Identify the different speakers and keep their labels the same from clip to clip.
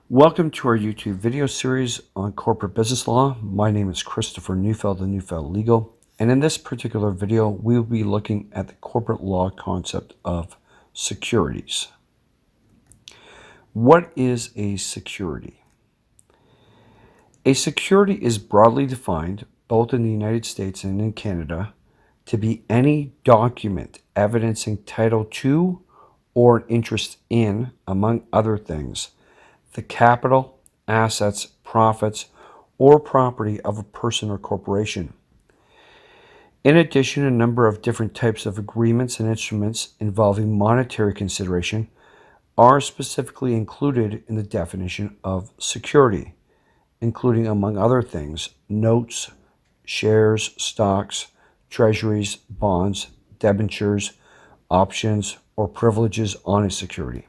Speaker 1: Welcome to our YouTube video series on corporate business law. My name is Christopher Neufeld of Neufeld Legal, and in this particular video, we will be looking at the corporate law concept of securities. What is a security? A security is broadly defined, both in the United States and in Canada, to be any document evidencing title to or an interest in, among other things, the capital, assets, profits, or property of a person or corporation. In addition, a number of different types of agreements and instruments involving monetary consideration are specifically included in the definition of security, including, among other things, notes, shares, stocks, treasuries, bonds, debentures, options, or privileges on a security.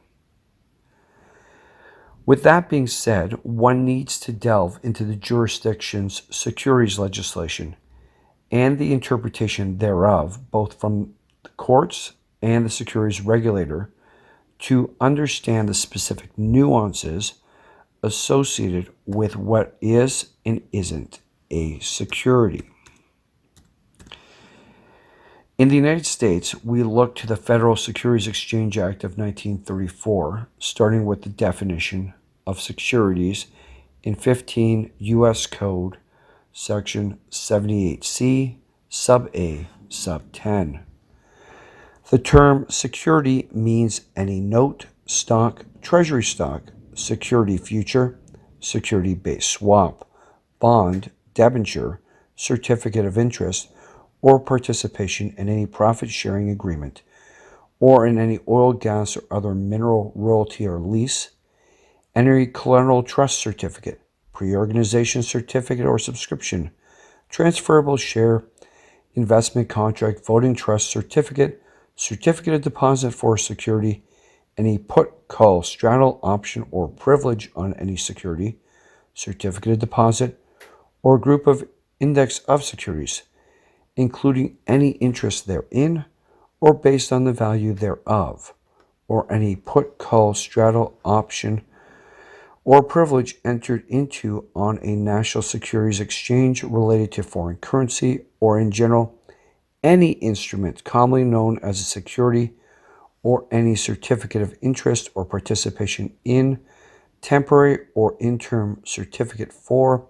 Speaker 1: With that being said, one needs to delve into the jurisdiction's securities legislation and the interpretation thereof, both from the courts and the securities regulator, to understand the specific nuances associated with what is and isn't a security. In the United States, we look to the Federal Securities Exchange Act of 1934, starting with the definition of securities in 15 U.S. Code, Section 78C, Sub A, Sub 10. The term security means any note, stock, treasury stock, security future, security-based swap, bond, debenture, certificate of interest, or participation in any profit-sharing agreement, or in any oil, gas, or other mineral royalty or lease, any collateral trust certificate, pre-organization certificate or subscription, transferable share, investment contract, voting trust certificate, certificate of deposit for security, any put, call, straddle, option, or privilege on any security, certificate of deposit, or group of index of securities, including any interest therein or based on the value thereof, or any put, call, straddle, option, or privilege entered into on a national securities exchange related to foreign currency, or in general, any instrument commonly known as a security, or any certificate of interest or participation in, temporary or interim certificate for,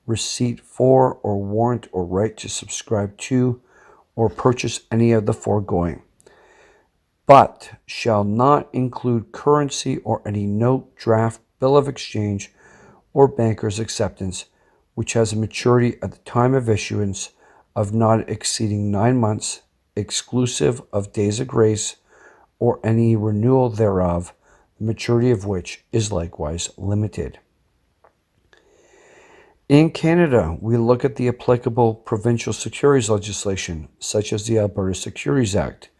Speaker 1: receipt for, or warrant or right to subscribe to, or purchase any of the foregoing, but shall not include currency or any note, draft, bill of exchange, or banker's acceptance, which has a maturity at the time of issuance of not exceeding 9 months, exclusive of days of grace, or any renewal thereof, the maturity of which is likewise limited. In Canada, we look at the applicable provincial securities legislation, such as the Alberta Securities Act,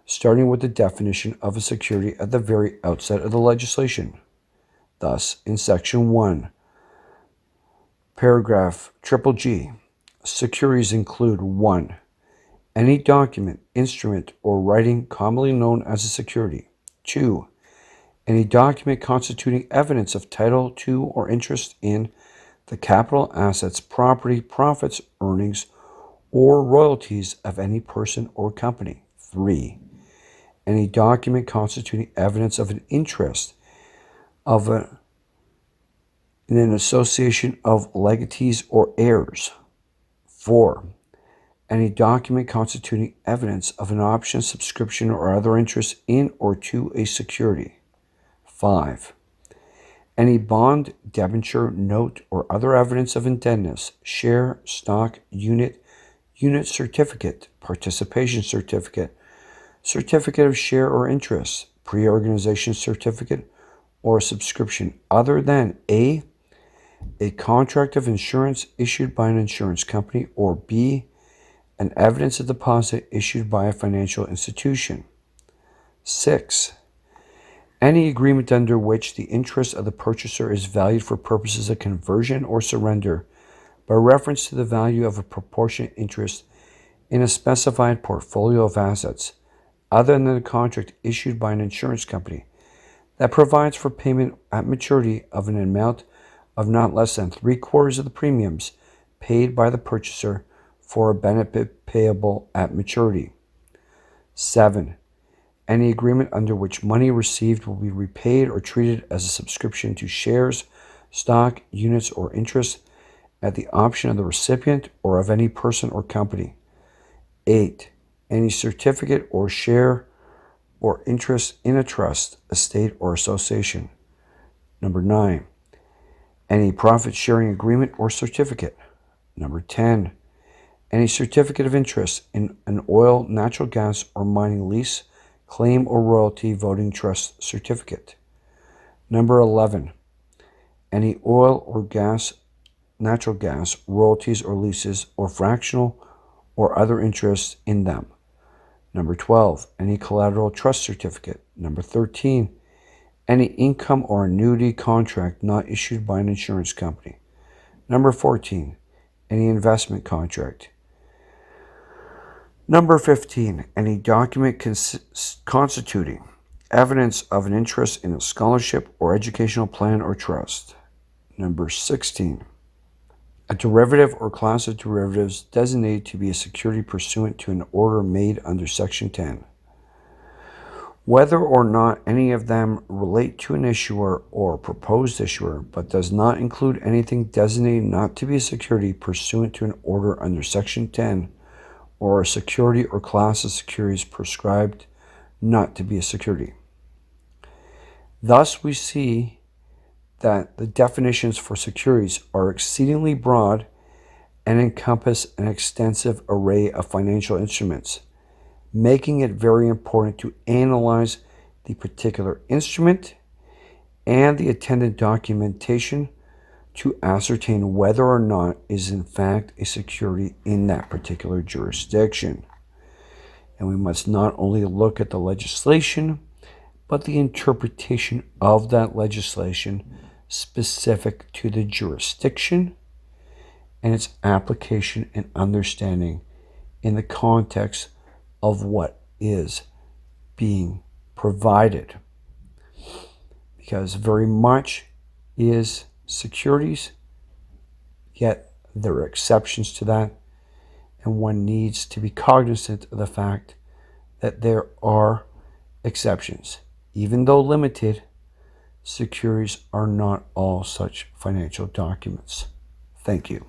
Speaker 1: starting with the definition of a security at the very outset of the legislation. Thus, in Section 1, Paragraph G, securities include 1. Any document, instrument, or writing commonly known as a security. 2. Any document constituting evidence of title to or interest in the capital, assets, property, profits, earnings, or royalties of any person or company. 3. Any document constituting evidence of an interest in an association of legatees or heirs. 4. Any document constituting evidence of an option, subscription, or other interest in or to a security. 5. Any bond, debenture, note, or other evidence of indebtedness, share, stock, unit certificate, participation certificate, certificate of share or interest, pre-organization certificate, or subscription other than A, contract of insurance issued by an insurance company, or B, an evidence of deposit issued by a financial institution. 6. Any agreement under which the interest of the purchaser is valued for purposes of conversion or surrender by reference to the value of a proportionate interest in a specified portfolio of assets, other than the contract issued by an insurance company, that provides for payment at maturity of an amount of not less than 3/4 of the premiums paid by the purchaser for a benefit payable at maturity. 7. Any agreement under which money received will be repaid or treated as a subscription to shares, stock, units, or interest at the option of the recipient or of any person or company. 8. Any certificate or share or interest in a trust, estate, or association. 9. Any profit-sharing agreement or certificate. 10. Any certificate of interest in an oil, natural gas, or mining lease, claim, or royalty voting trust certificate. 11. Any oil or gas, natural gas, royalties or leases, or fractional or other interests in them. 12. Any collateral trust certificate. 13. Any income or annuity contract not issued by an insurance company. 14. Any investment contract. 15. Any document constituting evidence of an interest in a scholarship or educational plan or trust. 16. A derivative or class of derivatives designated to be a security pursuant to an order made under Section 10. Whether or not any of them relate to an issuer or proposed issuer, but does not include anything designated not to be a security pursuant to an order under Section 10, or a security or class of securities prescribed not to be a security. Thus, we see that the definitions for securities are exceedingly broad and encompass an extensive array of financial instruments, making it very important to analyze the particular instrument and the attendant documentation to ascertain whether or not it is in fact a security in that particular jurisdiction. And we must not only look at the legislation, but the interpretation of that legislation specific to the jurisdiction and its application and understanding in the context of what is being provided. Because very much is securities, yet there are exceptions to that, and one needs to be cognizant of the fact that there are exceptions. Even though limited, securities are not all such financial documents. Thank you.